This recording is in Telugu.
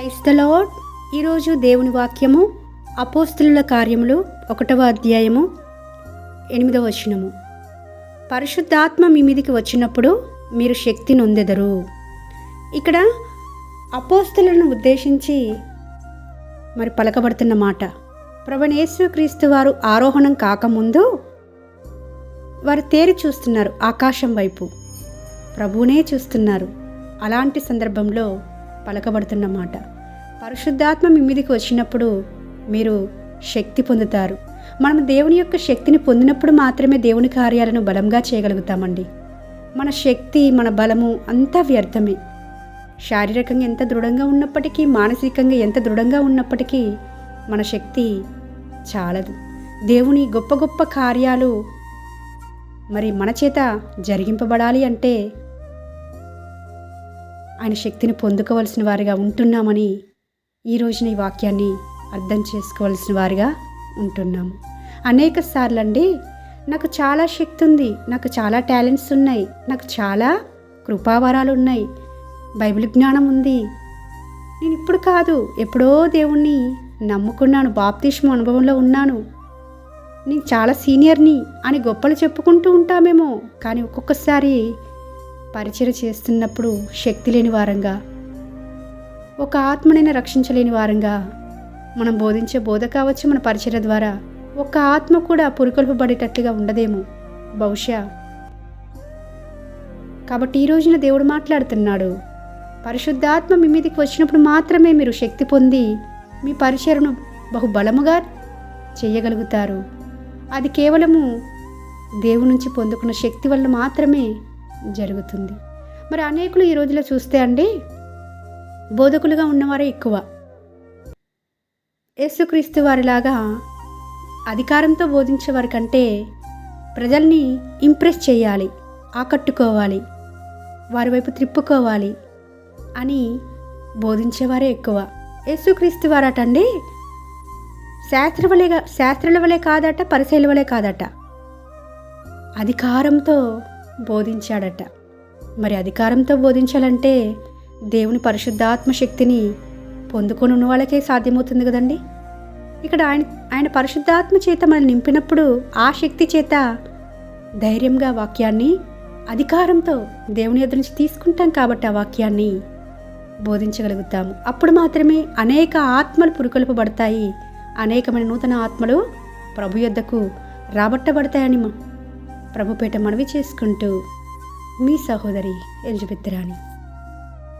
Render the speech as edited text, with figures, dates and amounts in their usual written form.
Praise the lord. ఈరోజు దేవుని వాక్యము అపోస్తలుల కార్యములు 1వ అధ్యాయము 8వ వచనము. పరిశుద్ధాత్మ మీ మీదికి వచ్చినప్పుడు మీరు శక్తి నొందెదరు. ఇక్కడ అపోస్తలులను ఉద్దేశించి మరి పలకబడుతున్న మాట, ప్రభువైన యేసుక్రీస్తు వారు ఆరోహణం కాకముందు వారు తేరి చూస్తున్నారు ఆకాశం వైపు, ప్రభువునే చూస్తున్నారు. అలాంటి సందర్భంలో పలకబడుతున్న మాట, పరిశుద్ధాత్మ మీ మీదికి వచ్చినప్పుడు మీరు శక్తి పొందుతారు. మనం దేవుని యొక్క శక్తిని పొందినప్పుడు మాత్రమే దేవుని కార్యాలను బలంగా చేయగలుగుతామండి. మన శక్తి, మన బలము అంతా వ్యర్థమే. శారీరకంగా ఎంత దృఢంగా ఉన్నప్పటికీ, మానసికంగా ఎంత దృఢంగా ఉన్నప్పటికీ మన శక్తి చాలదు. దేవుని గొప్ప గొప్ప కార్యాలు మరి మన చేత జరిగింపబడాలి అంటే ఆయన శక్తిని పొందుకోవలసిన వారిగా ఉంటున్నామని ఈ రోజున ఈ వాక్యాన్ని అర్థం చేసుకోవాల్సిన వారిగా ఉంటున్నాము. అనేక సార్లు అండి, నాకు చాలా శక్తి ఉంది, నాకు చాలా టాలెంట్స్ ఉన్నాయి, నాకు చాలా కృపావరాలు ఉన్నాయి, బైబిల్ జ్ఞానం ఉంది, నేను ఇప్పుడు కాదు ఎప్పుడో దేవుణ్ణి నమ్ముకున్నాను, బాప్తిస్మ అనుభవంలో ఉన్నాను, నేను చాలా సీనియర్ని అని గొప్పలు చెప్పుకుంటూ ఉంటామేమో. కానీ ఒక్కొక్కసారి పరిచయం చేస్తున్నప్పుడు శక్తి లేని వారంగా, ఒక ఆత్మనైనా రక్షించలేని వారంగా, మనం బోధించే బోధ కావచ్చు, మన పరిచయం ద్వారా ఒక ఆత్మ కూడా పురికొల్పబడేటట్లుగా ఉండదేమో బహుశా. కాబట్టి ఈ రోజున దేవుడు మాట్లాడుతున్నాడు, పరిశుద్ధాత్మ మీ మీదకి వచ్చినప్పుడు మాత్రమే మీరు శక్తి పొంది మీ పరిచర్ను బహుబలముగా చేయగలుగుతారు. అది కేవలము దేవుని నుంచి పొందుకున్న శక్తి వల్ల మాత్రమే జరుగుతుంది. మరి అనేకులు ఈ రోజులో చూస్తే అండి, బోధకులుగా ఉన్నవారే ఎక్కువ. యేసుక్రీస్తు వారిలాగా అధికారంతో బోధించే వారి కంటే ప్రజల్ని ఇంప్రెస్ చేయాలి, ఆకట్టుకోవాలి, వారి వైపు త్రిప్పుకోవాలి అని బోధించేవారే ఎక్కువ. యేసుక్రీస్తు వారటండి శాస్త్రుల వలె కాదట, పరిసయ్యుల వలె కాదట, అధికారంతో బోధించాడట. మరి అధికారంతో బోధించాలంటే దేవుని శక్తిని పొందుకొని ఉన్న వాళ్ళకే సాధ్యమవుతుంది కదండి. ఇక్కడ ఆయన పరిశుద్ధాత్మ చేత మనల్ని నింపినప్పుడు ఆ శక్తి చేత ధైర్యంగా వాక్యాన్ని అధికారంతో దేవుని ఎదురు నుంచి తీసుకుంటాం కాబట్టి ఆ వాక్యాన్ని బోధించగలుగుతాము. అప్పుడు మాత్రమే అనేక ఆత్మలు పురుకొల్పబడతాయి, అనేకమైన నూతన ఆత్మలు ప్రభు యొద్దకు రాబట్టబడతాయని ప్రభుపేట మనవి చేసుకుంటూ మీ సహోదరి ఎలిజబెత్ రాణి.